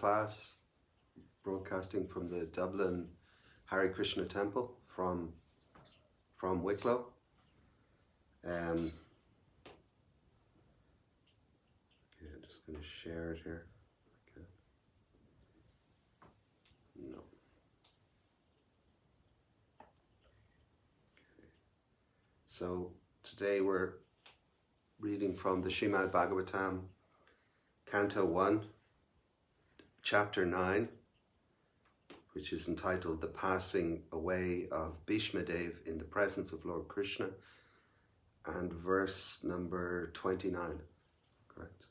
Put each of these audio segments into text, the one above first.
class, broadcasting from the Dublin Hare Krishna temple from Wicklow. Okay, I'm just going to share it here. Okay. No. Okay. So today we're reading from the Srimad Bhagavatam, Canto 1, Chapter 9, which is entitled The Passing Away of Bhishma Dev in the Presence of Lord Krishna, and verse number 29, correct?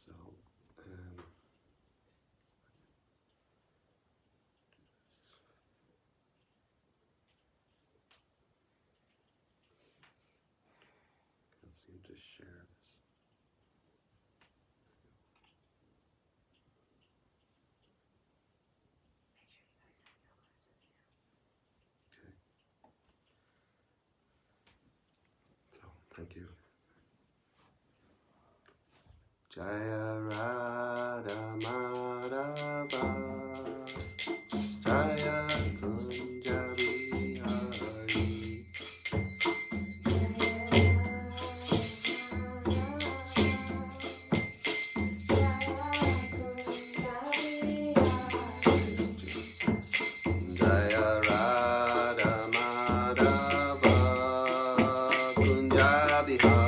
So, can't seem to share this. Thank you. Jaya Radha Madhava, Jaya Kunja Bihari. Jaya Radha Madhava, Kunja Bihari.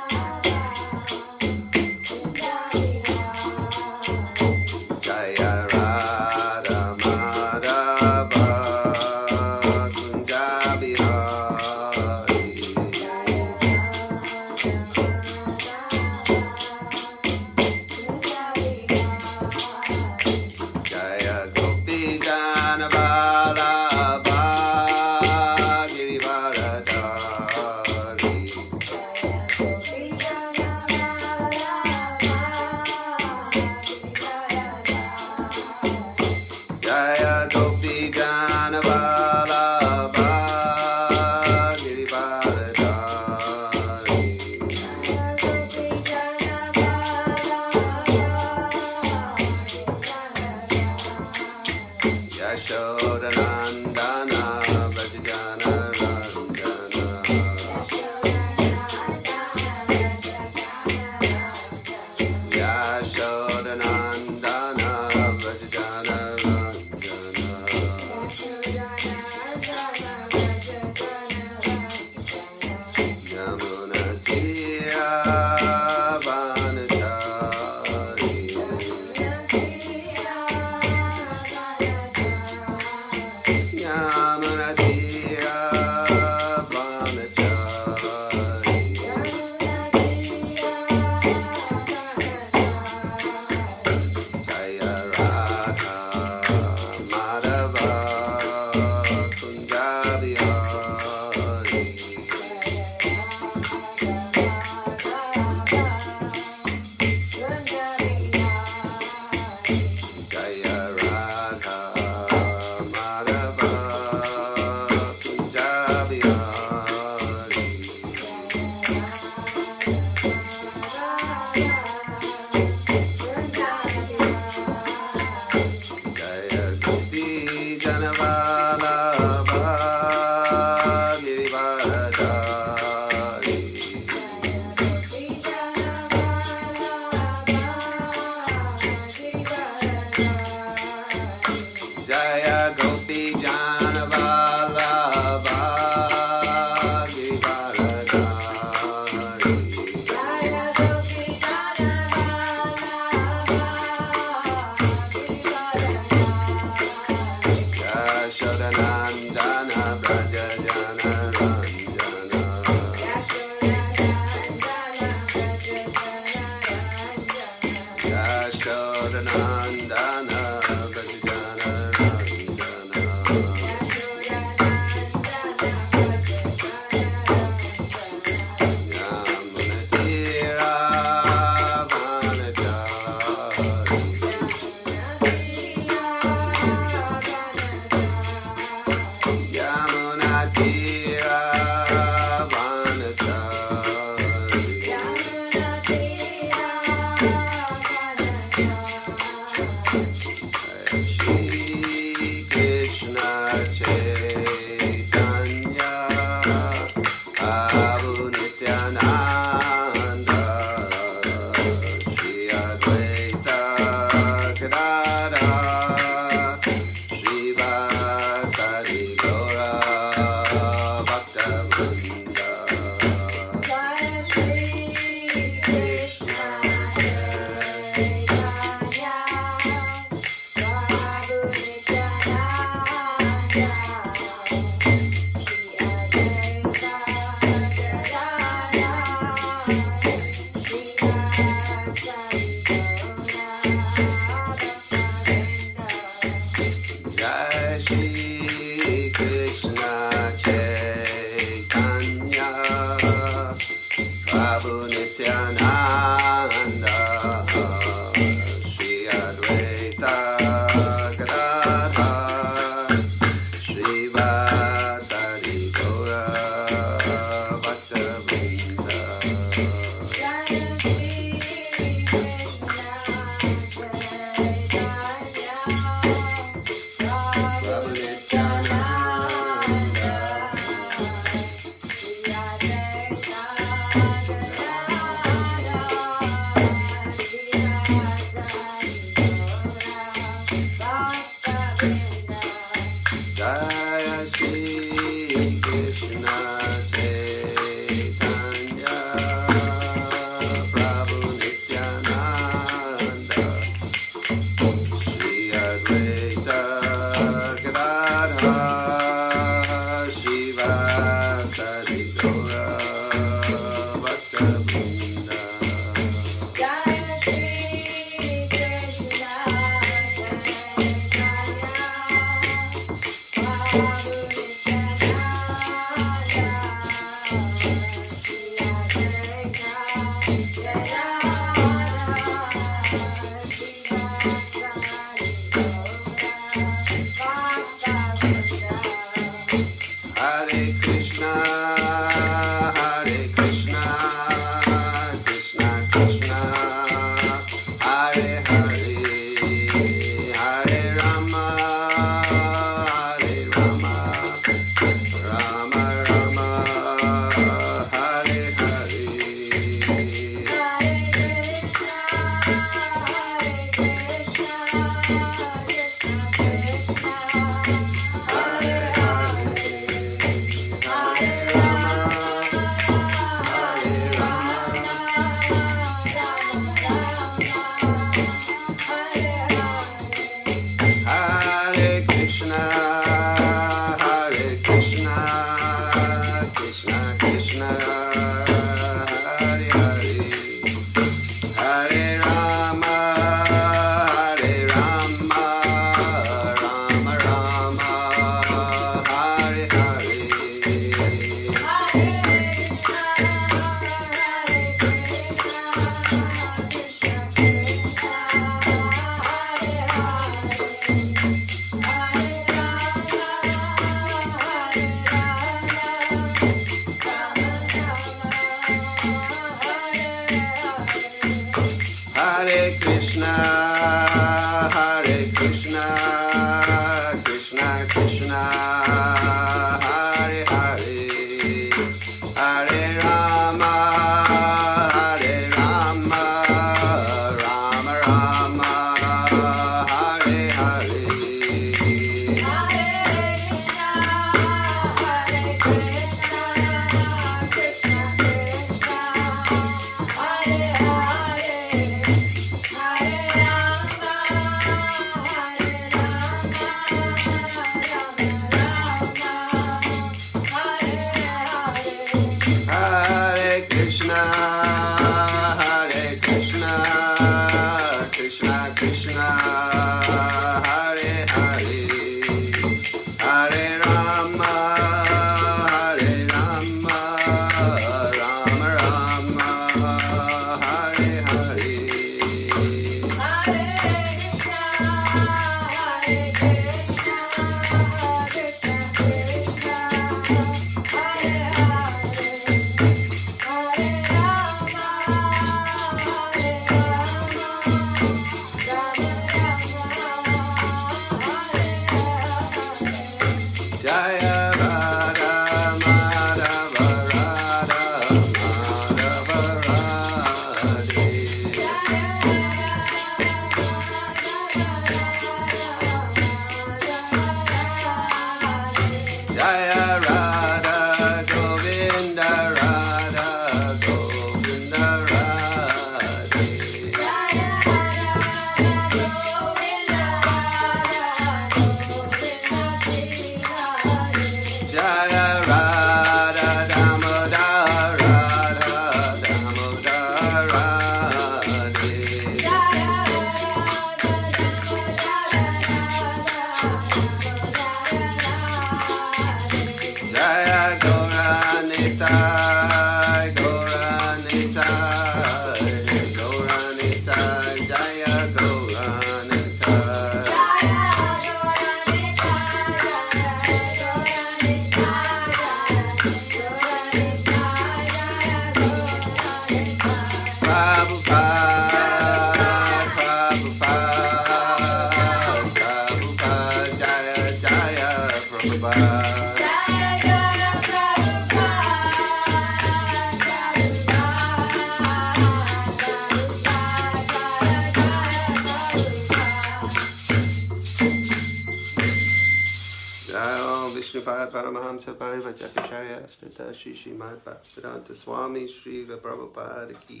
Paramahamsa Parivajacharya Stita Shishimad Bhaktivedanta Swami Srila Prabhupada Ki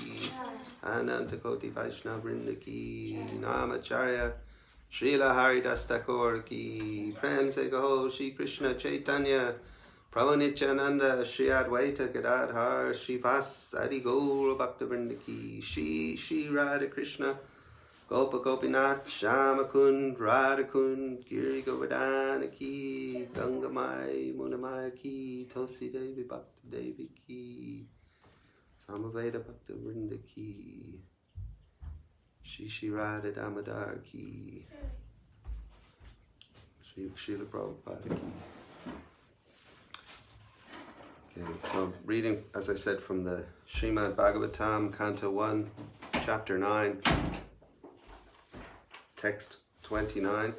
Ananta Koti Vaishnava Vrinda Ki Namacharya Srila Haridas Thakur Ki Prem Se Gaho Shri Krishna Chaitanya Prabhu Nityananda Shri Advaita Gadadhar Shri Vas Adi Gaura Bhaktivinoda Ki Shri Radha Krishna Gopa Gopinath Shamakund Radhakund Giri Govardhana Ki Gangamai Munamaya Ki Tulsi Devi Bhakti Devi Ki Samaveda Bhaktivinoda Ki Shri Radha Damodar Ki Srila Prabhupada Ki. Okay, so reading, as I said, from the Srimad Bhagavatam, Canto 1, Chapter 9, Text 29.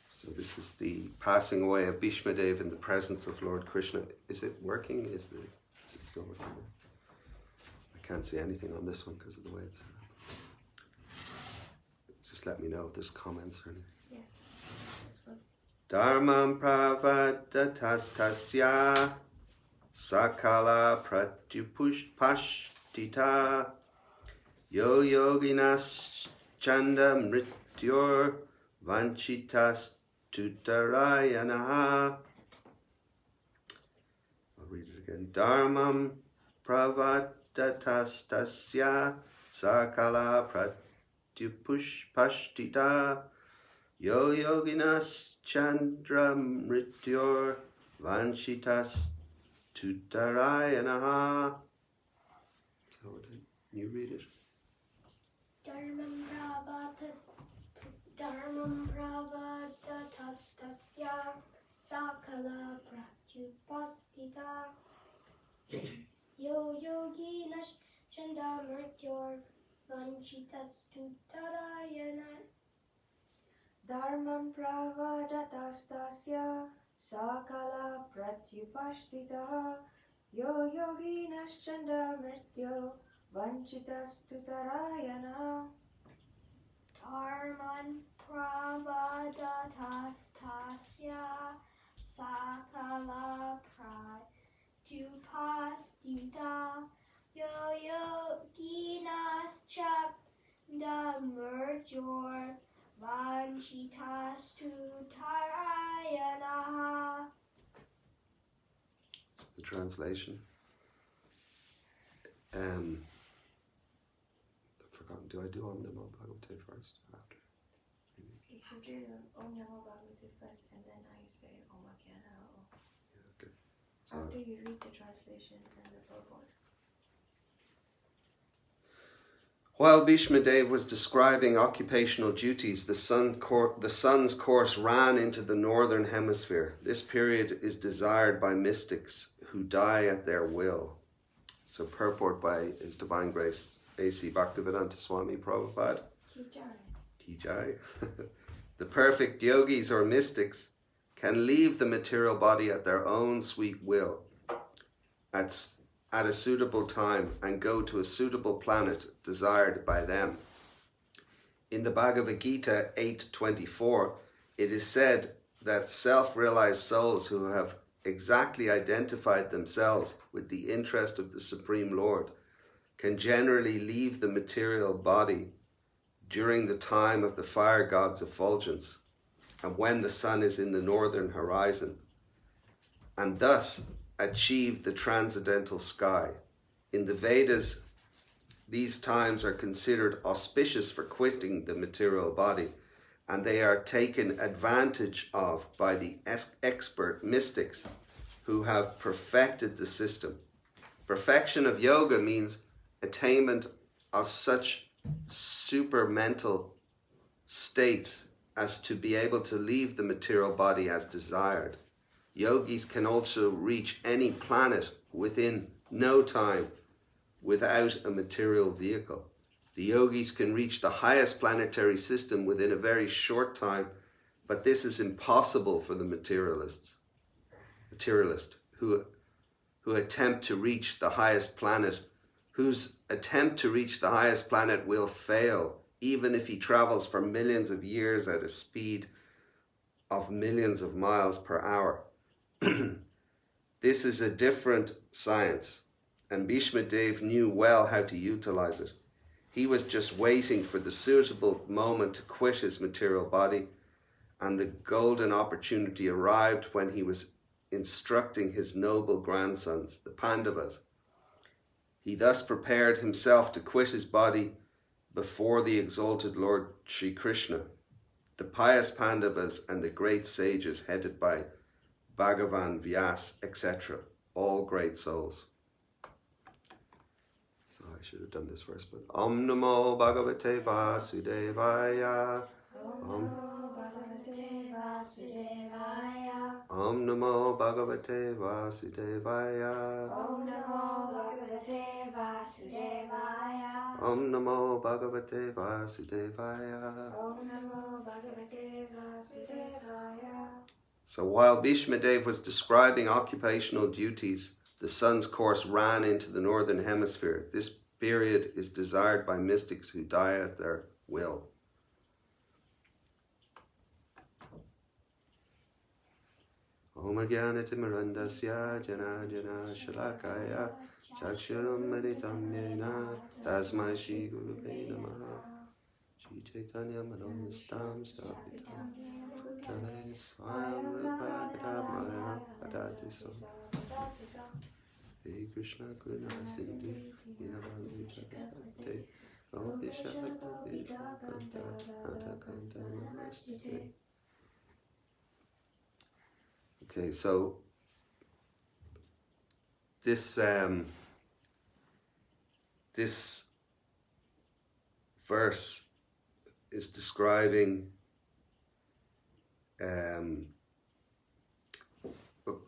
So this is the passing away of Bhishma Dev in the presence of Lord Krishna. Is it working? Is it still working? I can't see anything on this one because of the way it's set up. Just let me know if there's comments or anything. Yes. Dharmam pravadatastasya sakala pratyupushpashtita yo yoginas chanda mrityor vanchitas tutarayanaha. I'll read it again. Dharmam pravadatastasya sakala pratyupushpashtita yo yoginas chandra mrityor vanchitas tutarayanaha. So you read it. Dharmam pravadatastasya sakala pratyupastita yo yoginas chanda mrityor vanchitas tutarayana. Dharmam pravadatastasya sakala pratyupashtita yo yoginas chanda mrityo vanchitas tutarayana. Dharman pravadatastasya sakala pratyupastita yo yoginas chanda mrityor vanchitas tutarayana. The translation. I've forgotten. Do I do Om Namo Bhagavate first? After? You should do Om Namo Bhagavate first and then I say Om Akyana. Yeah, okay. So After you read the translation and the purport. while Bhishma Dev was describing occupational duties, the sun's course ran into the northern hemisphere. This period is desired by mystics who die at their will. So purport by His Divine Grace A.C. Bhaktivedanta Swami Prabhupada. Ki Jai. The perfect yogis or mystics can leave the material body at their own sweet will at a suitable time and go to a suitable planet desired by them. In the Bhagavad Gita 8:24, it is said that self-realized souls who have exactly identified themselves with the interest of the Supreme Lord can generally leave the material body during the time of the fire god's effulgence and when the sun is in the northern horizon, and thus achieve the transcendental sky. In the Vedas, these times are considered auspicious for quitting the material body, and they are taken advantage of by the expert mystics who have perfected the system. Perfection of yoga means attainment of such supermental states as to be able to leave the material body as desired. Yogis can also reach any planet within no time without a material vehicle. The yogis can reach the highest planetary system within a very short time, but this is impossible for the materialist who attempt to reach the highest planet, whose attempt to reach the highest planet will fail even if he travels for millions of years at a speed of millions of miles per hour. This is a different science, and Bhishma Dev knew well how to utilize it. He was just waiting for the suitable moment to quit his material body, and the golden opportunity arrived when he was instructing his noble grandsons, the Pandavas. He thus prepared himself to quit his body before the exalted Lord Sri Krishna, the pious Pandavas and the great sages headed by Bhagavan, Vyas, etc., all great souls. So I should have done this first, but Om Namo Bhagavate Vasudevaya. Om Namo Bhagavate Vasudevaya. Om Namo Bhagavate Vasudevaya. Om Namo Bhagavate Vasudevaya. Om Namo Bhagavate Vasudevaya. Om Namo Bhagavate Vasudevaya. So while Bhishma Dev was describing occupational duties, the sun's course ran into the northern hemisphere. This period is desired by mystics who die at their will. Om Jnanatimirandasya Jana Jana Shalakaya Chakshuram Manitam Yena Tasmai Shri Guruve Namaha Shri Chaitanya Manomistam Stapitam Tale Swayam Rupa Kadamaya Padati Sam Hey Krishna Karuna Sindhu Dinavali Jagate Om Vishakati Kanta Adakanta Namaste. Okay, so this verse is describing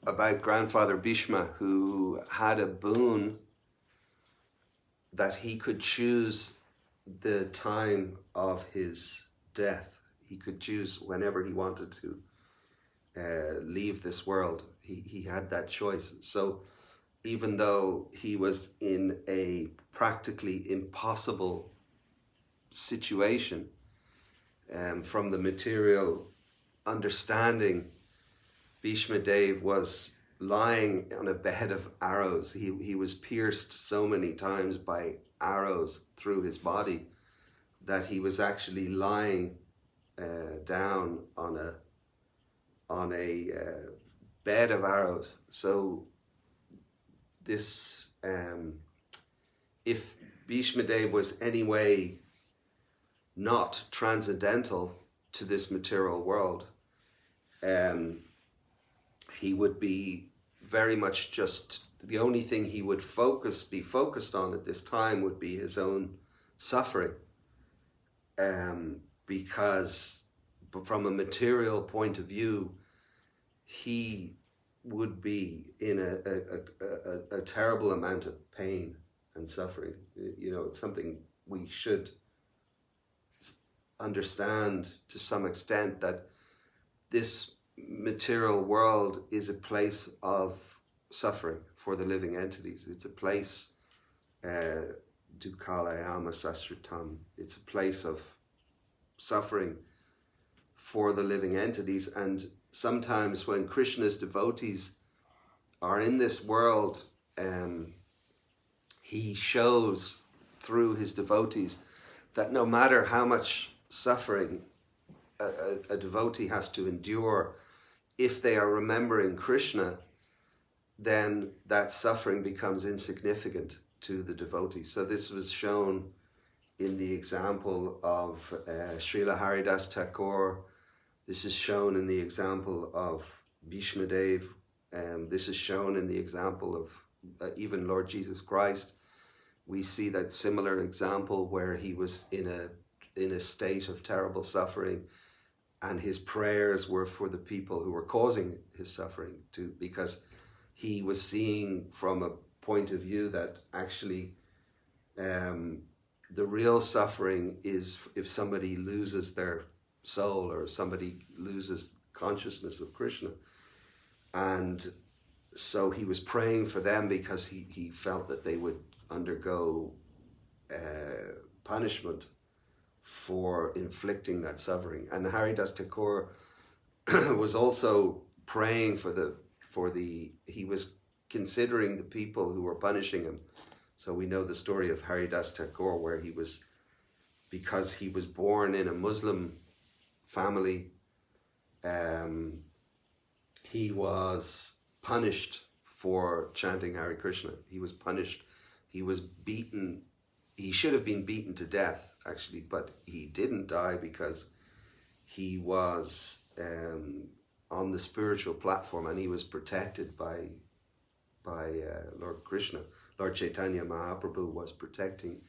about grandfather Bhishma, who had a boon that he could choose the time of his death. He could choose whenever he wanted to leave this world. He had that choice. So even though he was in a practically impossible situation, from the material understanding, Bhishma Dev was lying on a bed of arrows. He was pierced so many times by arrows through his body that he was actually lying down on a bed of arrows. So this, if Bhishma Dev was anyway not transcendental to this material world, he would be very much just, the only thing he would be focused on at this time would be his own suffering, because from a material point of view, he would be in a terrible amount of pain and suffering. You know, it's something we should understand to some extent, that this material world is a place of suffering for the living entities. It's a place, dukkhalayama sasritam, it's a place of suffering for the living entities. And sometimes when Krishna's devotees are in this world, he shows through his devotees that no matter how much suffering a devotee has to endure, if they are remembering Krishna, then that suffering becomes insignificant to the devotee. So this was shown in the example of Srila Haridas Thakur. This is shown in the example of Bhishma Dev. This is shown in the example of even Lord Jesus Christ. We see that similar example where he was in a state of terrible suffering, and his prayers were for the people who were causing his suffering, because he was seeing from a point of view that actually the real suffering is if somebody loses their soul or somebody loses consciousness of Krishna. And so he was praying for them because he felt that they would undergo punishment for inflicting that suffering. And Haridas Thakur was also praying he was considering the people who were punishing him. So we know the story of Haridas Thakur, where because he was born in a Muslim family, he was punished for chanting Hare Krishna. He was punished. He was beaten. He should have been beaten to death, actually, but he didn't die because he was on the spiritual platform, and he was protected by Lord Krishna. Lord Chaitanya Mahaprabhu was protecting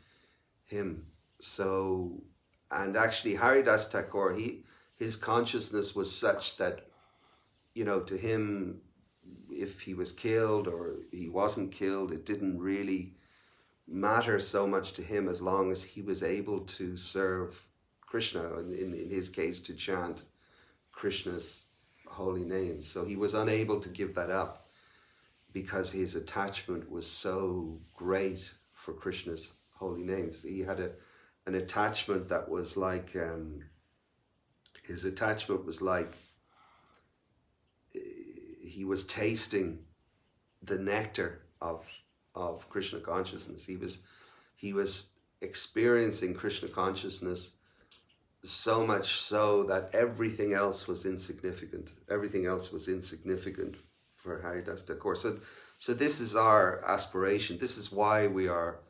him. So, and actually Haridas Thakur, his consciousness was such that, to him, if he was killed or he wasn't killed, it didn't really matter so much to him as long as he was able to serve Krishna, in his case to chant Krishna's holy names. So he was unable to give that up because his attachment was so great for Krishna's holy names. He had an attachment that was like, his attachment was like he was tasting the nectar of Krishna consciousness. He was experiencing Krishna consciousness so much so that everything else was insignificant. Everything else was insignificant for Haridas Thakur. So this is our aspiration. This is why we are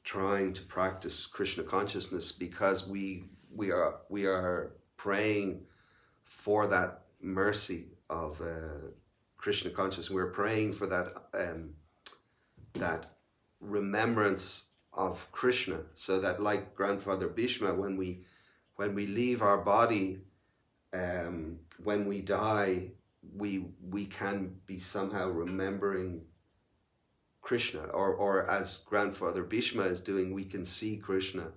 trying to practice Krishna consciousness, because we are praying for that mercy of Krishna consciousness. We're praying for that remembrance of Krishna, so that, like Grandfather Bhishma, when we leave our body, when we die, we can be somehow remembering Krishna, or as Grandfather Bhishma is doing, we can see Krishna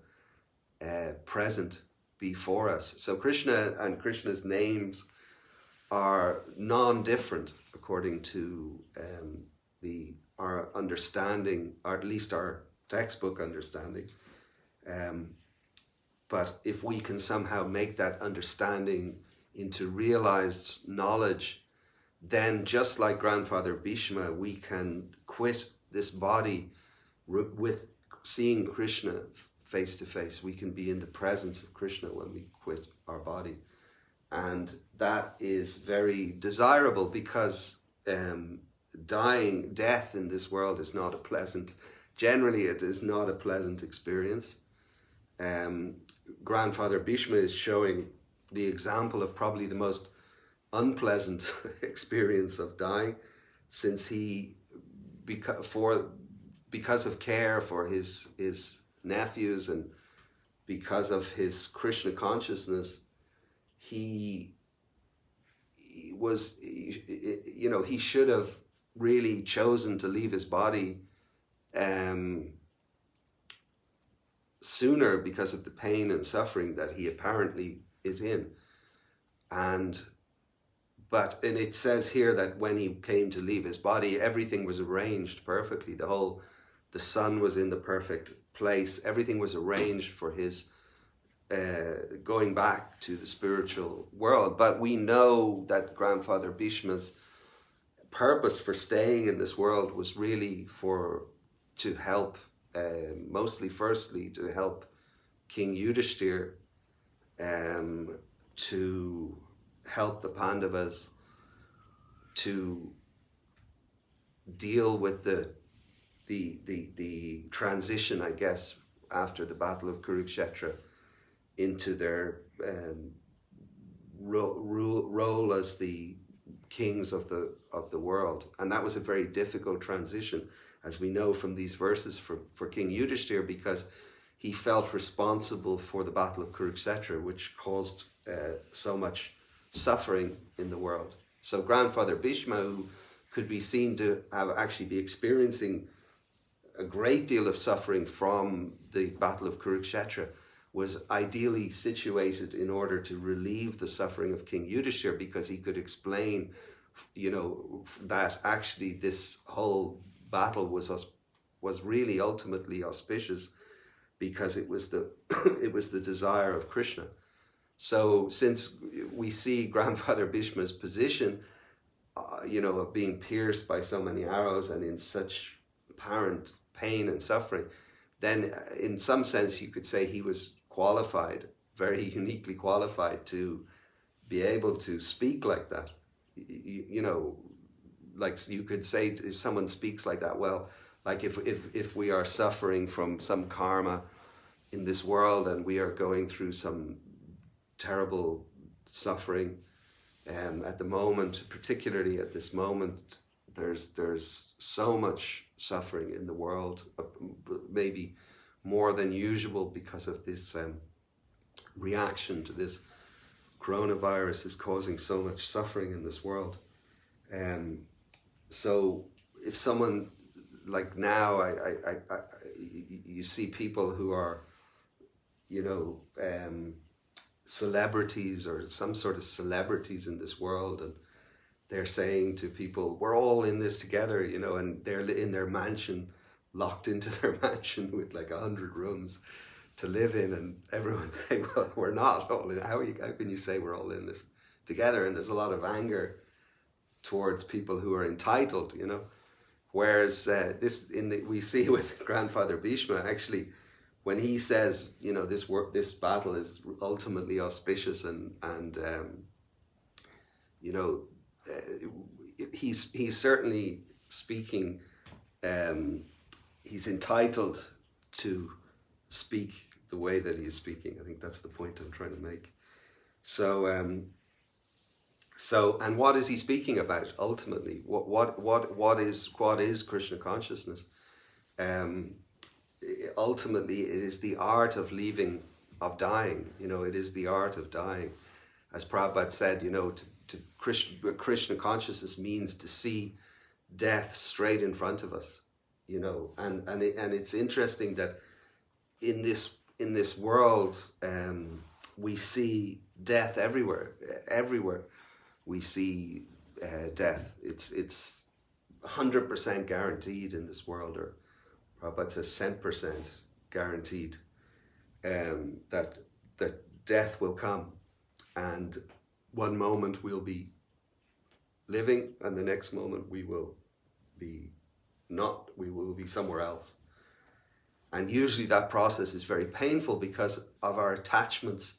present before us. So Krishna and Krishna's names are non-different according to our understanding, or at least our textbook understanding. But if we can somehow make that understanding into realized knowledge, then just like Grandfather Bhishma, we can quit this body with seeing Krishna face to face. We can be in the presence of Krishna when we quit our body. And that is very desirable, because death in this world is not a pleasant, generally it is not a pleasant experience. Grandfather Bhishma is showing the example of probably the most unpleasant experience of dying, since he, because of care for his nephews and because of his Krishna consciousness, he should have really chosen to leave his body sooner, because of the pain and suffering that he apparently is in. And it says here that when he came to leave his body, everything was arranged perfectly. The sun was in the perfect place. Everything was arranged for his going back to the spiritual world. But we know that Grandfather Bhishma's purpose for staying in this world was really to help, mostly firstly to help King Yudhishthir, to help the Pandavas to deal with the transition, I guess, after the Battle of Kurukshetra, into their role as the kings of the world. And that was a very difficult transition, as we know from these verses, for King Yudhishthir, because he felt responsible for the Battle of Kurukshetra, which caused so much suffering in the world. So Grandfather Bhishma, who could be seen to have actually be experiencing a great deal of suffering from the Battle of Kurukshetra, was ideally situated in order to relieve the suffering of King Yudhishthir, because he could explain, that actually this whole battle was really ultimately auspicious, because it was the it was the desire of Krishna. So since we see Grandfather Bhishma's position, of being pierced by so many arrows and in such apparent pain and suffering, then in some sense you could say he was qualified, very uniquely qualified, to be able to speak like that. Like you could say, if someone speaks like that, well, like if we are suffering from some karma in this world and we are going through some terrible suffering at the moment, particularly at this moment, there's so much suffering in the world, maybe more than usual, because of this reaction to this coronavirus is causing so much suffering in this world. So if someone, like now, you see people who are, celebrities or some sort of celebrities in this world, and they're saying to people, we're all in this together, and they're in their mansion, locked into their mansion with like 100 rooms to live in, and everyone's saying, well, we're not all in. How can you say we're all in this together? And there's a lot of anger towards people who are entitled, whereas we see with Grandfather Bhishma, actually, when he says, this battle is ultimately auspicious, and he's certainly speaking. He's entitled to speak the way that he's speaking. I think that's the point I'm trying to make. So, and what is he speaking about ultimately? What is Krishna consciousness? Ultimately, it is the art of dying. It is the art of dying. As Prabhupada said, to Krishna consciousness means to see death straight in front of us. And it's interesting that in this world, we see death everywhere. Everywhere we see death. It's 100% guaranteed in this world, or Prabhupada says 100% guaranteed, that death will come, and one moment we'll be living, and the next moment we will be not. We will be somewhere else. And usually that process is very painful because of our attachments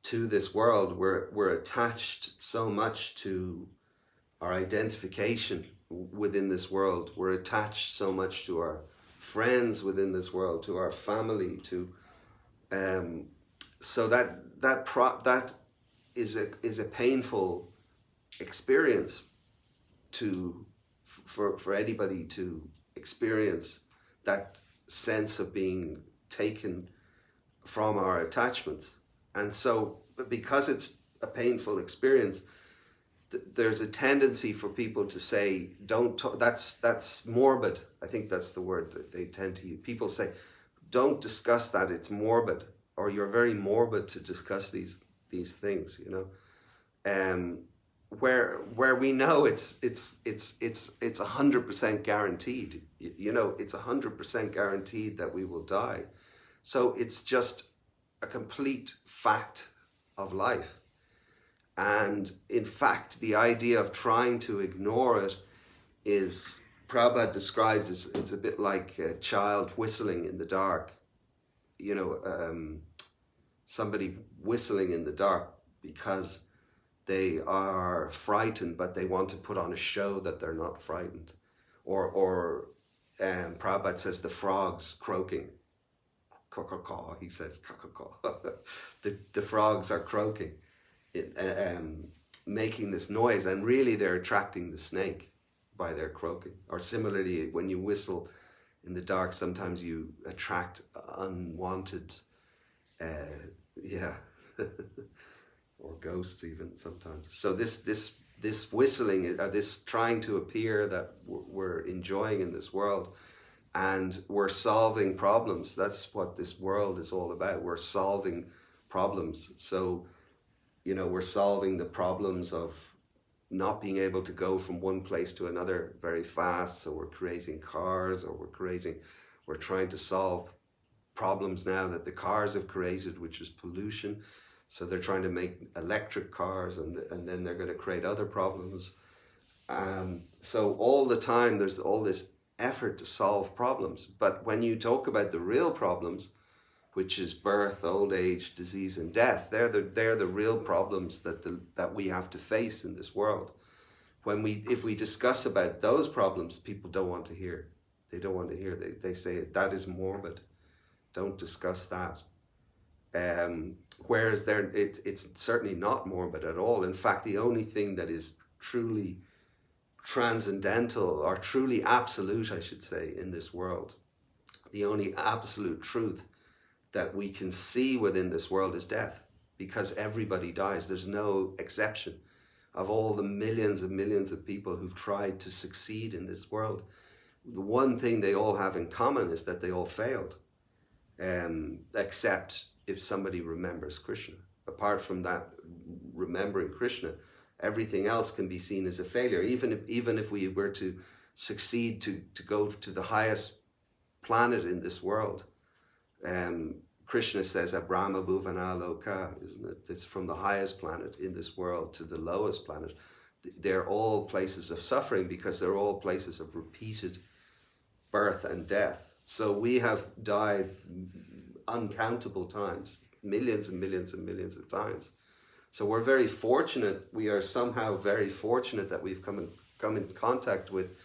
to this world. We're attached so much to our identification within this world. We're attached so much to our friends within this world, to our family, so that is a painful experience for anybody to experience, that sense of being taken from our attachments. And so, because it's a painful experience, there's a tendency for people to say, don't talk, that's morbid. I think that's the word that they tend to use. People say, don't discuss that, it's morbid, or you're very morbid to discuss these things, where we know it's 100% guaranteed. It's 100% guaranteed that we will die. So it's just a complete fact of life. And in fact, the idea of trying to ignore it is, Prabhupada describes, it's a bit like a child whistling in the dark. Somebody whistling in the dark because they are frightened, but they want to put on a show that they're not frightened. Or Prabhupada says the frogs croaking. Caw, he says, caw. The frogs are croaking, making this noise, and really they're attracting the snake by their croaking. Or similarly, when you whistle in the dark, sometimes you attract unwanted, or ghosts even sometimes. So this whistling, this trying to appear that we're enjoying in this world, and we're solving problems. That's what this world is all about. We're solving problems. So, we're solving the problems of not being able to go from one place to another very fast. So we're creating cars, or we're trying to solve problems now that the cars have created, which is pollution. So they're trying to make electric cars, and then they're going to create other problems. So all the time there's all this effort to solve problems. But when you talk about the real problems, which is birth, old age, disease, and death, they're the real problems that we have to face in this world. If we discuss about those problems, people don't want to hear. They don't want to hear. They say that is morbid. Don't discuss that. Whereas it's certainly not morbid at all. In fact, the only thing that is truly transcendental, or truly absolute, I should say, in this world, the only absolute truth that we can see within this world is death, because everybody dies. There's no exception. Of all the millions and millions of people who've tried to succeed in this world, the one thing they all have in common is that they all failed, except if somebody remembers Krishna. Apart from that, remembering Krishna, everything else can be seen as a failure. Even if we were to succeed to go to the highest planet in this world, Krishna says Brahma Bhuvana Loka, isn't it? It's from the highest planet in this world to the lowest planet. They're all places of suffering, because they're all places of repeated birth and death. So we have died uncountable times, millions and millions and millions of times. So we're very fortunate. We are somehow very fortunate that we've come in contact with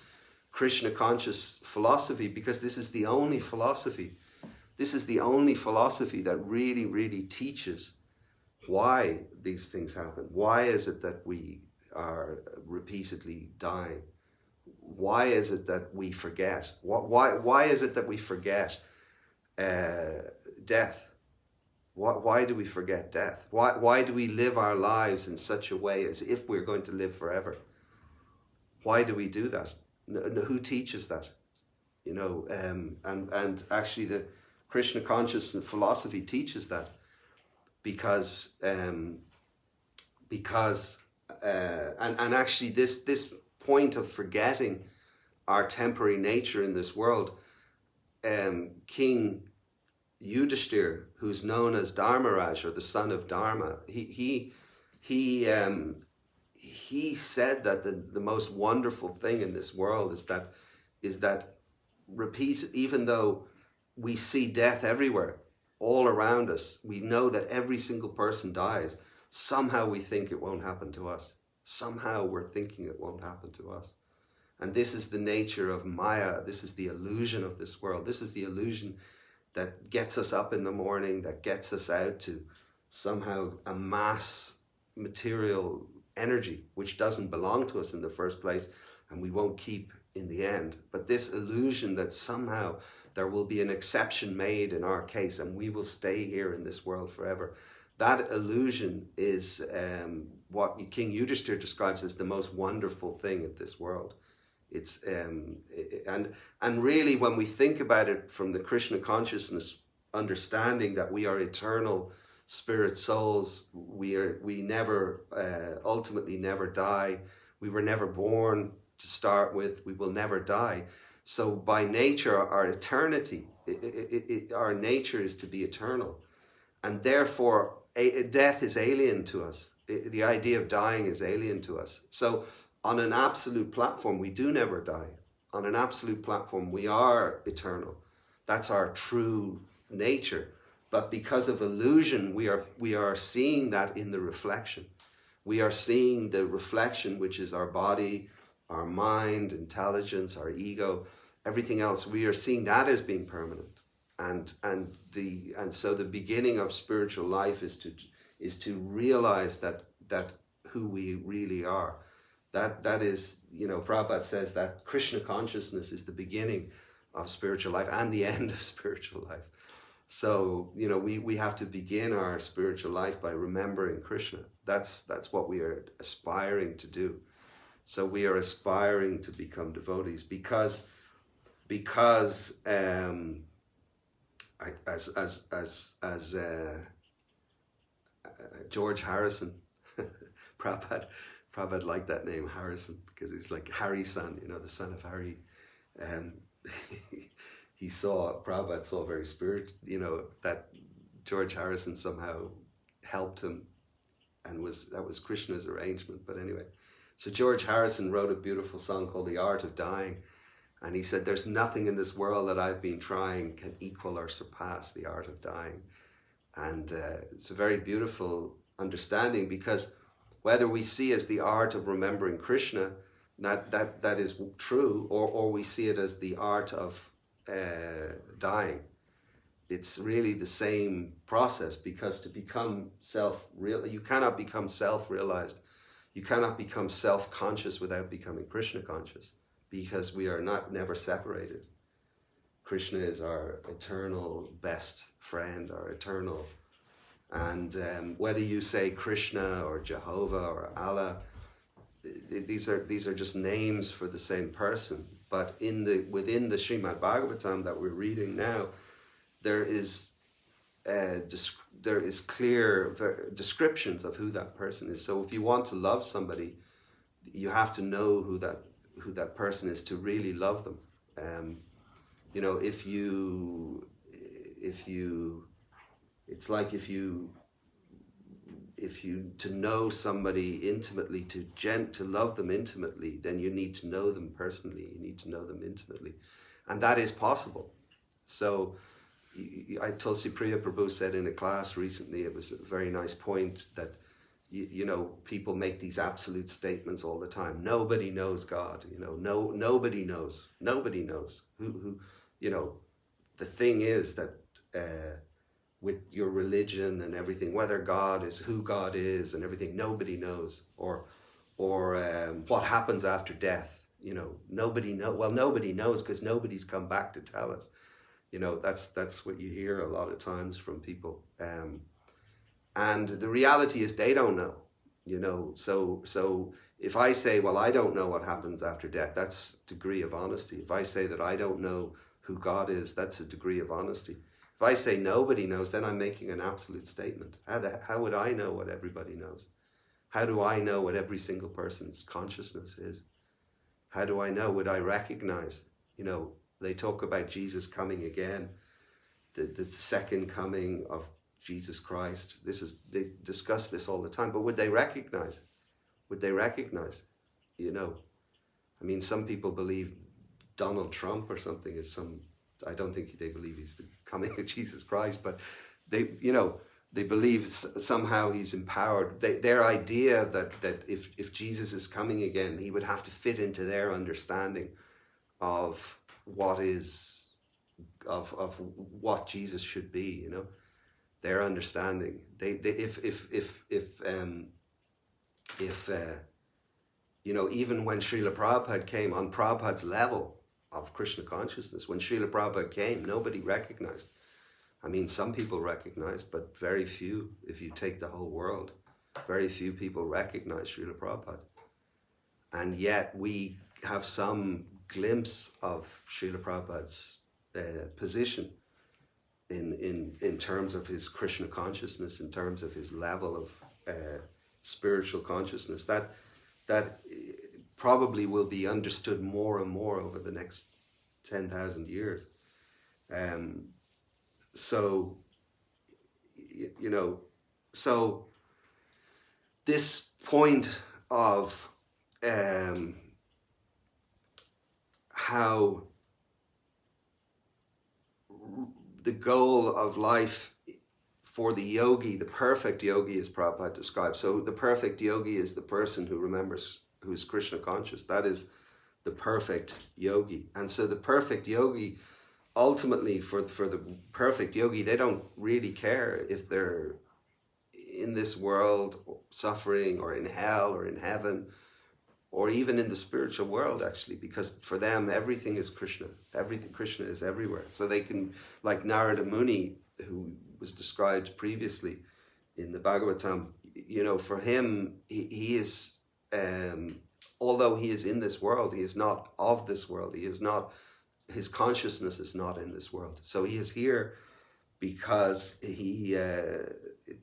Krishna conscious philosophy, because this is the only philosophy. This is the only philosophy that really, really teaches why these things happen. Why is it that we are repeatedly dying? Why is it that we forget? Why is it that we forget death? Why do we forget death? Why do we live our lives in such a way as if we're going to live forever? Why do we do that? Who teaches that? You know, and actually the Krishna consciousness philosophy teaches that, because actually this point of forgetting our temporary nature in this world, King Yudhishthir, who's known as Dharmaraj, or the son of Dharma, he said that the most wonderful thing in this world is that even though we see death everywhere, all around us, we know that every single person dies, somehow we think it won't happen to us. Somehow we're thinking it won't happen to us. And this is the nature of Maya. This is the illusion of this world. This is the illusion that gets us up in the morning, that gets us out to somehow amass material energy, which doesn't belong to us in the first place, and we won't keep in the end. But this illusion that somehow there will be an exception made in our case, and we will stay here in this world forever. That illusion is what King Yudhishthir describes as the most wonderful thing in this world. It's and really, when we think about it from the Krishna consciousness understanding that we are eternal spirit souls, we never ultimately never die. We were never born to start with. We will never die. So by nature, our eternity, our nature is to be eternal. And therefore, death is alien to us. The idea of dying is alien to us. So on an absolute platform, we do never die. On an absolute platform, we are eternal. That's our true nature. But because of illusion, we are seeing that in the reflection. We are seeing the reflection, which is our body, our mind, intelligence, our ego, everything else. We are seeing that as being permanent. And so the beginning of spiritual life is to realize that who we really are. That is, you know, Prabhupada says that Krishna consciousness is the beginning of spiritual life and the end of spiritual life. So, you know, we have to begin our spiritual life by remembering Krishna. That's what we are aspiring to do. So we are aspiring to become devotees because as George Harrison, Prabhupada liked that name, Harrison, because he's like Harry's son, you know, the son of Harry. Prabhupada saw very spirit, that George Harrison somehow helped him, and that was Krishna's arrangement. But anyway, so George Harrison wrote a beautiful song called The Art of Dying, and he said, there's nothing in this world that I've been trying can equal or surpass the art of dying. And it's a very beautiful understanding, because whether we see as the art of remembering Krishna, that is true, or we see it as the art of dying, it's really the same process. Because to become you cannot become self-realized, you cannot become self-conscious without becoming Krishna conscious, because we are never separated. Krishna is our eternal best friend, our eternal. And whether you say Krishna or Jehovah or Allah, these are just names for the same person. But within the Srimad Bhagavatam that we're reading now, there is clear descriptions of who that person is. So if you want to love somebody, you have to know who that person is to really love them. It's like if you to know somebody intimately, to love them intimately, then you need to know them personally. You need to know them intimately, and that is possible. So, Tulsi Priya Prabhu said in a class recently, it was a very nice point, that people make these absolute statements all the time. Nobody knows God. Nobody knows. Nobody knows. Who the thing is that with your religion and everything, whether God is who God is and everything, nobody knows. Or what happens after death. Nobody knows. Well, nobody knows because nobody's come back to tell us. That's what you hear a lot of times from people. And the reality is they don't know. So if I say, well, I don't know what happens after death, that's a degree of honesty. If I say that I don't know who God is, that's a degree of honesty. If I say nobody knows, then I'm making an absolute statement. How would I know what everybody knows? How do I know what every single person's consciousness is? How do I know? Would I recognize? They talk about Jesus coming again, the second coming of Jesus Christ. They discuss this all the time, but would they recognize? Would they recognize? Some people believe Donald Trump or something is I don't think they believe he's the coming of Jesus Christ, but they believe somehow he's empowered. Their idea that if Jesus is coming again, he would have to fit into their understanding of what is of what Jesus should be. Their understanding. Even when Srila Prabhupada came on Prabhupada's level of Krishna consciousness, when Srila Prabhupada came, nobody recognized. Some people recognized, but very few. If you take the whole world, very few people recognize Srila Prabhupada. And yet we have some glimpse of Srila Prabhupada's position in terms of his Krishna consciousness, in terms of his level of spiritual consciousness, that probably will be understood more and more over the next 10,000 years. So this point of how the goal of life for the yogi, the perfect yogi, as Prabhupada described. So the perfect yogi is the person who remembers, who's Krishna conscious. That is the perfect yogi. And so the perfect yogi, ultimately for the perfect yogi, they don't really care if they're in this world suffering or in hell or in heaven or even in the spiritual world, actually, because for them everything is Krishna. Everything, Krishna is everywhere. So they can, like Narada Muni, who was described previously in the Bhagavatam, for him, he is, although he is in this world, he is not of this world. He is not, his consciousness is not in this world. So he is here because he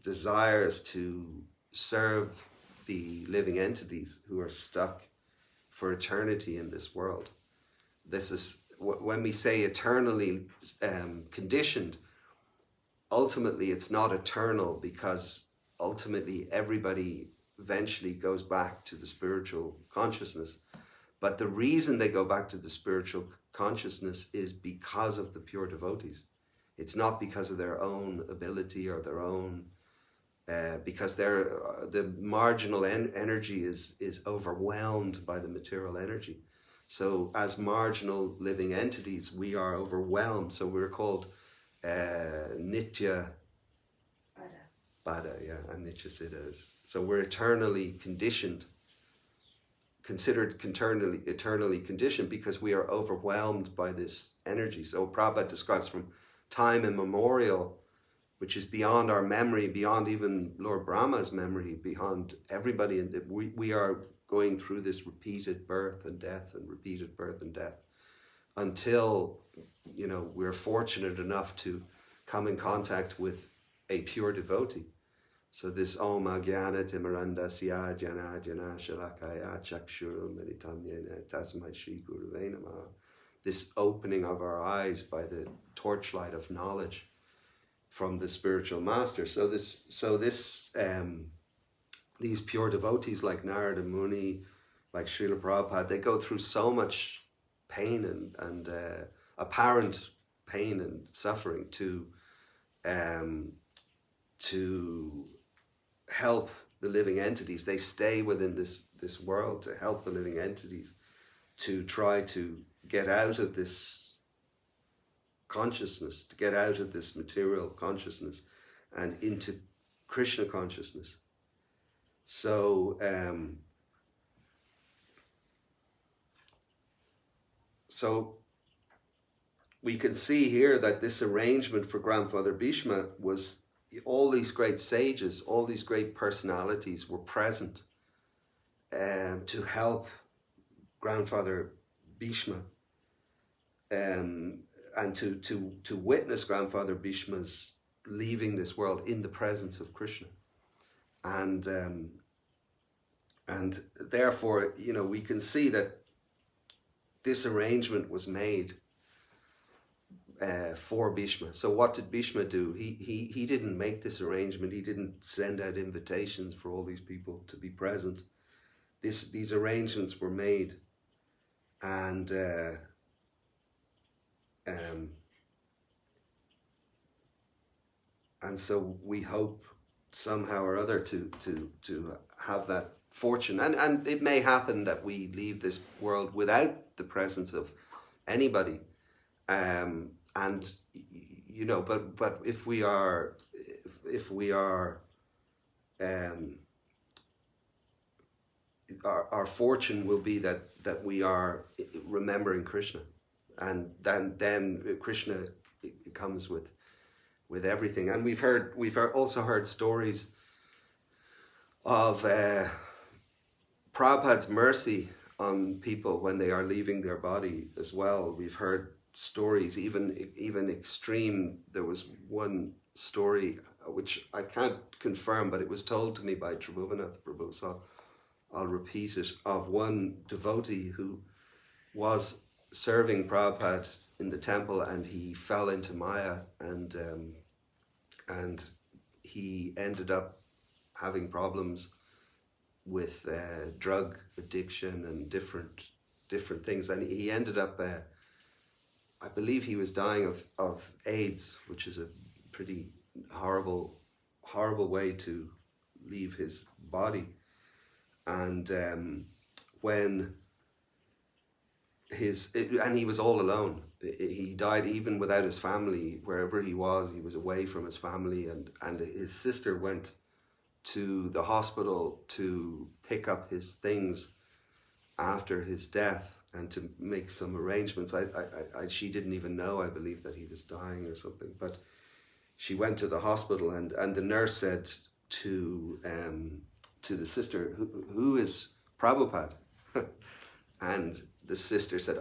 desires to serve the living entities who are stuck for eternity in this world. This is when we say eternally conditioned, ultimately it's not eternal, because ultimately everybody eventually goes back to the spiritual consciousness. But the reason they go back to the spiritual consciousness is because of the pure devotees. It's not because of their own ability or their own, because the marginal energy is overwhelmed by the material energy. So as marginal living entities, we are overwhelmed. So we're called Nitya Bada, yeah, and Nitya Siddhas. So we're eternally conditioned, considered eternally conditioned, because we are overwhelmed by this energy. So Prabhupada describes from time immemorial, which is beyond our memory, beyond even Lord Brahma's memory, beyond everybody. And we are going through this repeated birth and death and repeated birth and death until, we're fortunate enough to come in contact with a pure devotee. So this Om Agyana Timarandasya Jana Jana Shalakaya Chakshuru Meditamyena Tasmai Shri Guruve Namaha. This opening of our eyes by the torchlight of knowledge from the spiritual master. So these pure devotees like Narada Muni, like Srila Prabhupada, they go through so much pain and apparent pain and suffering to help the living entities. They stay within this world to help the living entities to try to get out of this consciousness, to get out of this material consciousness and into Krishna consciousness. So we can see here that this arrangement for Grandfather Bhishma was all these great sages, all these great personalities were present to help Grandfather Bhishma and to witness Grandfather Bhishma's leaving this world in the presence of Krishna. And therefore, we can see that this arrangement was made for Bhishma. So what did Bhishma do? He didn't make this arrangement. He didn't send out invitations for all these people to be present. These arrangements were made, and so we hope somehow or other to have that fortune. And it may happen that we leave this world without the presence of anybody. But if we are our fortune will be that we are remembering Krishna, and then Krishna comes with everything. And we've also heard stories of Prabhupada's mercy on people when they are leaving their body as well. We've heard stories, even extreme. There was one story which I can't confirm, but it was told to me by Tribhuvanath Prabhu, so I'll repeat it, of one devotee who was serving Prabhupada in the temple, and he fell into Maya, and he ended up having problems with drug addiction and different things, and he ended up I believe he was dying of AIDS, which is a pretty horrible way to leave his body. And and he was all alone. He died even without his family. Wherever he was away from his family, and his sister went to the hospital to pick up his things after his death and to make some arrangements. She didn't even know, I believe, that he was dying or something, but she went to the hospital, and the nurse said to the sister, who is Prabhupada? And the sister said,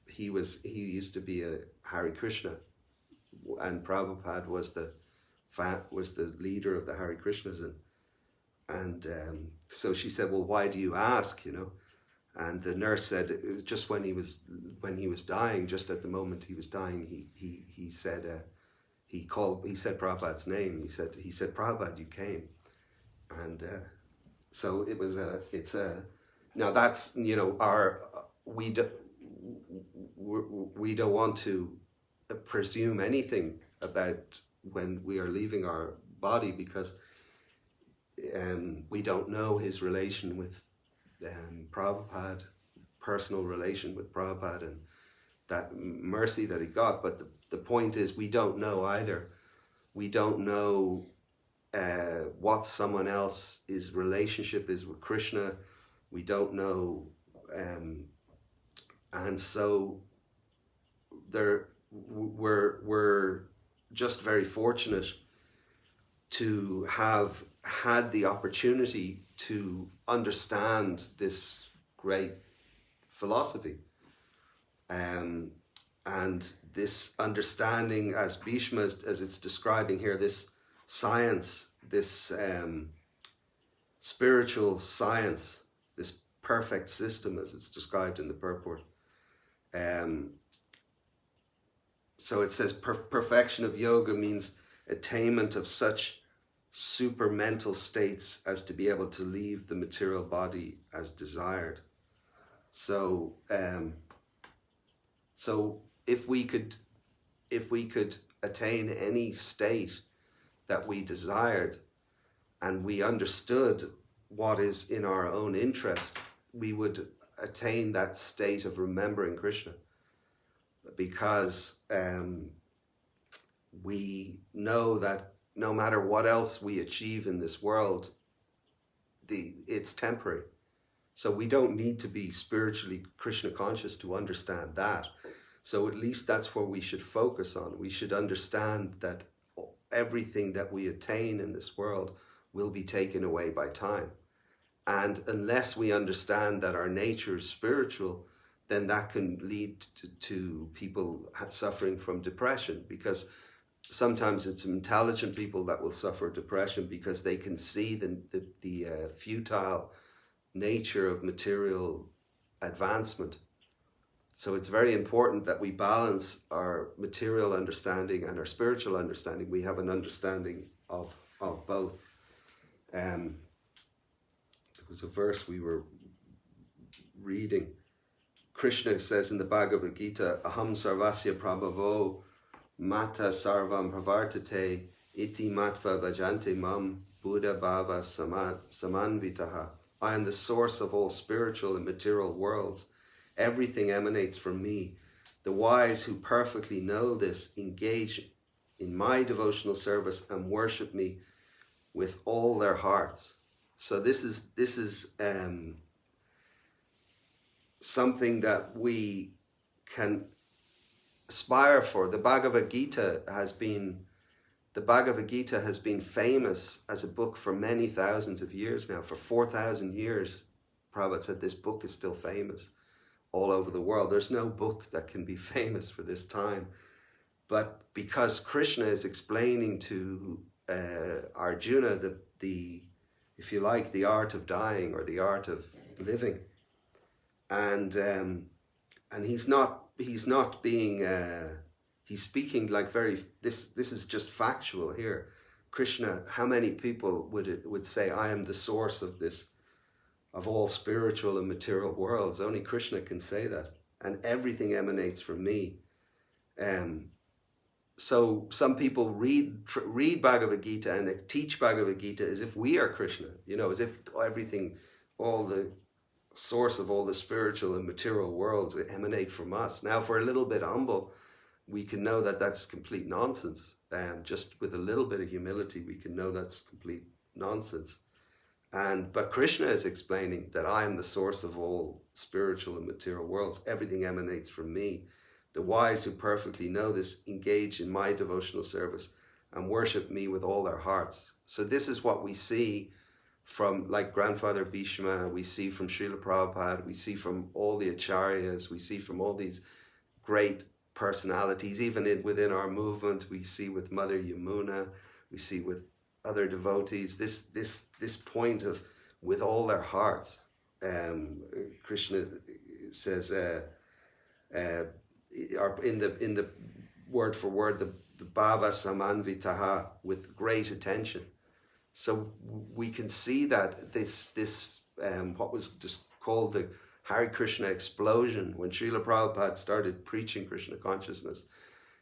he used to be a Hare Krishna, and Prabhupada was the leader of the Hare Krishnas, and so she said, well, why do you ask, And the nurse said it was just when he was dying, just at the moment he was dying, he said he said Prabhupada's name. He said Prabhupada, you came. And so now that's, you know, we don't want to presume anything about when we are leaving our body, because we don't know his relation with Prabhupada, personal relation with Prabhupada, and that mercy that he got. But the point is, we don't know either. We don't know what someone else's relationship is with Krishna. We don't know, and so we're just very fortunate to have had the opportunity to understand this great philosophy. And this understanding, as Bhishma, as it's describing here, this science, this spiritual science, this perfect system, as it's described in the purport. So it says perfection of yoga means attainment of such super mental states as to be able to leave the material body as desired. So if we could attain any state that we desired, and we understood what is in our own interest, we would attain that state of remembering Krishna, because we know that no matter what else we achieve in this world, it's temporary. So we don't need to be spiritually Krishna conscious to understand that. So at least that's what we should focus on. We should understand that everything that we attain in this world will be taken away by time. And unless we understand that our nature is spiritual, then that can lead to people suffering from depression, because sometimes it's intelligent people that will suffer depression because they can see the futile nature of material advancement. So it's very important that we balance our material understanding and our spiritual understanding. We have an understanding of both. There was a verse we were reading. Krishna says in the Bhagavad Gita, Aham sarvasya prabhavo mata sarvam pravartate iti matva bhajante mam buddha bhava samanvitaha. I am the source of all spiritual and material worlds. Everything emanates from me. The wise who perfectly know this engage in my devotional service and worship me with all their hearts. So this is something that we can aspire for. The Bhagavad Gita has been famous as a book for many thousands of years now. For 4,000 years, Prabhupada said this book is still famous all over the world. There's no book that can be famous for this time. But because Krishna is explaining to Arjuna the, if you like, the art of dying or the art of living, and he's speaking like very, this is just factual here. Krishna, how many people would say, I am the source of this, of all spiritual and material worlds? Only Krishna can say that. And everything emanates from me. So some people read Bhagavad Gita and teach Bhagavad Gita as if we are Krishna, as if everything, all the source of all the spiritual and material worlds emanate from us. Now, if we're a little bit humble, we can know that that's complete nonsense. Just with a little bit of humility, we can know that's complete nonsense. But Krishna is explaining that I am the source of all spiritual and material worlds. Everything emanates from me. The wise who perfectly know this engage in my devotional service and worship me with all their hearts. So this is what we see from, like, Grandfather Bhishma, we see from Srila Prabhupada, we see from all the acharyas, we see from all these great personalities, even within our movement, we see with Mother Yamuna, we see with other devotees, this point of with all their hearts. Krishna says, or in the word for word, the bhava samanvitaha, with great attention. So we can see that this what was just called the Hare Krishna explosion, when Srila Prabhupada started preaching Krishna consciousness,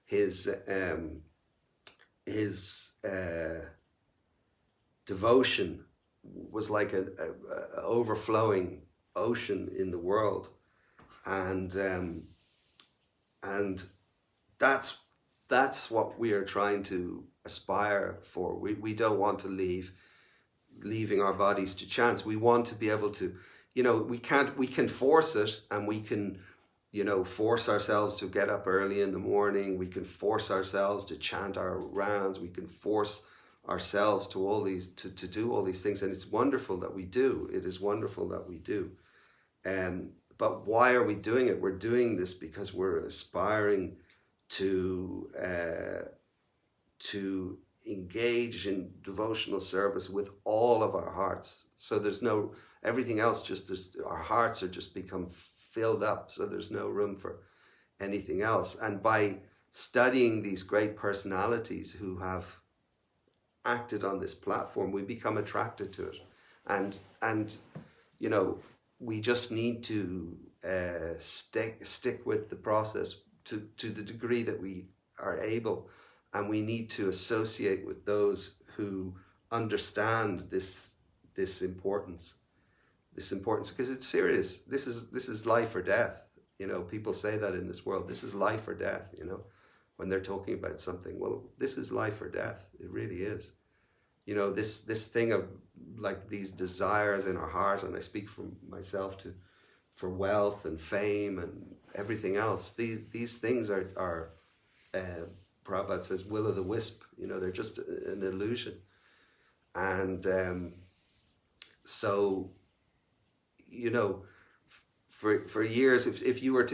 his devotion was like a overflowing ocean in the world, and that's what we are trying to aspire for. We don't want to leaving our bodies to chance. We want to be able to, we can force it, and we can, force ourselves to get up early in the morning. We can force ourselves to chant our rounds. We can force ourselves to to do all these things, and it's wonderful that we do. It is wonderful that we do. But why are we doing it? We're doing this because we're aspiring to engage in devotional service with all of our hearts. So there's no, everything else, our hearts are just become filled up. So there's no room for anything else. And by studying these great personalities who have acted on this platform, we become attracted to it. And we just need to stick with the process to the degree that we are able, and we need to associate with those who understand this importance, because it's serious. This is life or death. People say that in this world, this is life or death. When they're talking about something, well, this is life or death. It really is. This thing of like these desires in our heart, and I speak for myself for wealth and fame and everything else. These things are Prabhupada says, will o' the wisp. They're just an illusion. And so, for years, if you were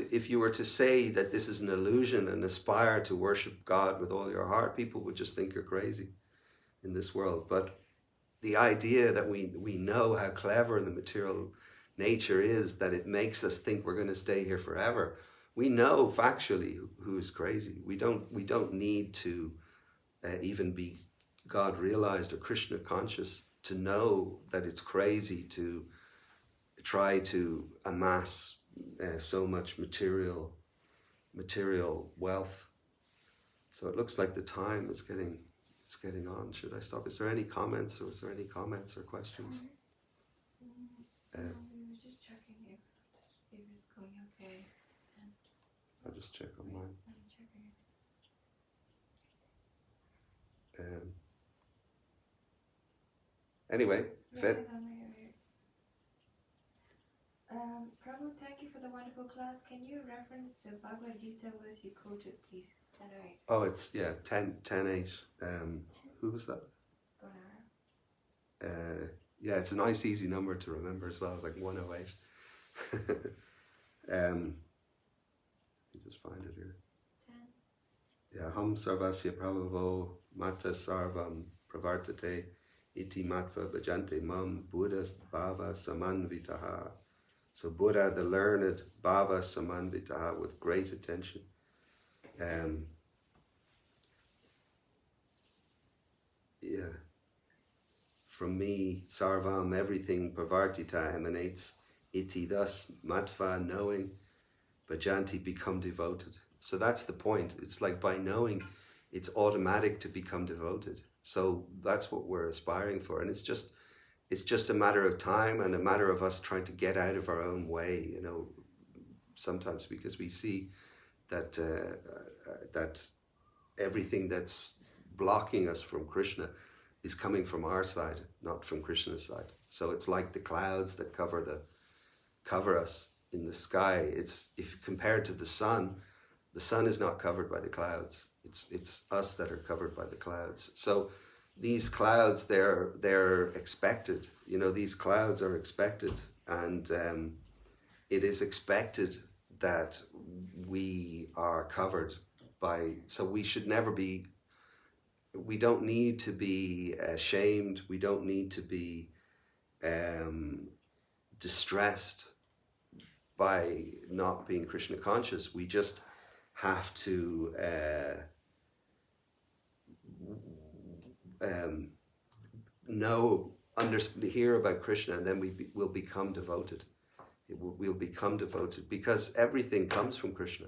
to say that this is an illusion and aspire to worship God with all your heart, people would just think you're crazy in this world. But the idea that we know how clever the material nature is, that it makes us think we're going to stay here forever. We know factually who's crazy. We don't need to even be God realized or Krishna conscious to know that it's crazy to try to amass so much material wealth. So it looks like the time is getting on. Should I stop? Is there any comments, or questions? We were just checking if it's going okay. And I'll just check on mine. Anyway, Prabhu, thank you for the wonderful class. Can you reference the Bhagavad Gita verse you quoted, please? 10:08. Oh, it's 10:8. Who was that? Yeah, it's a nice easy number to remember as well. It's like 108. Let me just find it here. 10. Yeah, Ham Sarvasya Prabhavo Mata Sarvam Pravartate Iti Matva Bhajante Mam Buddha Bhava Samanvitaha. So Buddha, the learned, Bhava Samanvitaha, with great attention. Yeah. From me, Sarvam, everything, Pravartita, emanates. Iti, thus, Matva, knowing, Bhajanti, become devoted. So that's the point. It's like by knowing, it's automatic to become devoted. So that's what we're aspiring for. And it's just a matter of time and a matter of us trying to get out of our own way, sometimes, because we see that that everything that's blocking us from Krishna is coming from our side, not from Krishna's side. So it's like the clouds that cover us in the sky. It's, if compared to the sun is not covered by the clouds. It's us that are covered by the clouds. So these clouds, they're expected. These clouds are expected, and it is expected that we are covered by. So we should never be. We don't need to be ashamed. We don't need to be distressed by not being Krishna conscious. We just have to hear about Krishna, and then will become devoted. We'll become devoted because everything comes from Krishna.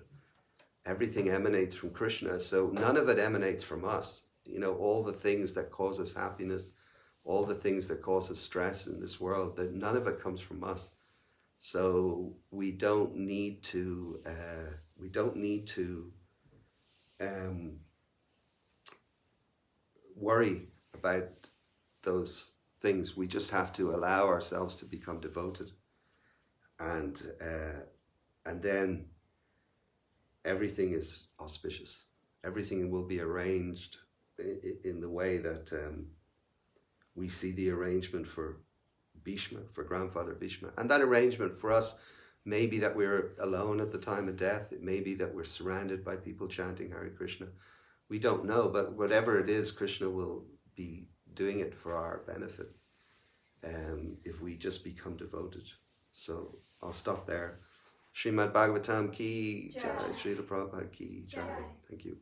Everything emanates from Krishna, so none of it emanates from us. You know, all the things that cause us happiness, all the things that cause us stress in this world, that none of it comes from us. So we don't need to worry about those things. We just have to allow ourselves to become devoted, and then everything is auspicious. Everything will be arranged in the way that we see the arrangement for Bhishma, for grandfather Bhishma. And that arrangement for us may be that we're alone at the time of death. It may be that we're surrounded by people chanting Hare Krishna. We don't know, but whatever it is, Krishna will be doing it for our benefit if we just become devoted. So I'll stop there. Srimad Bhagavatam ki jai, Srila Prabhupada ki jai. Thank you.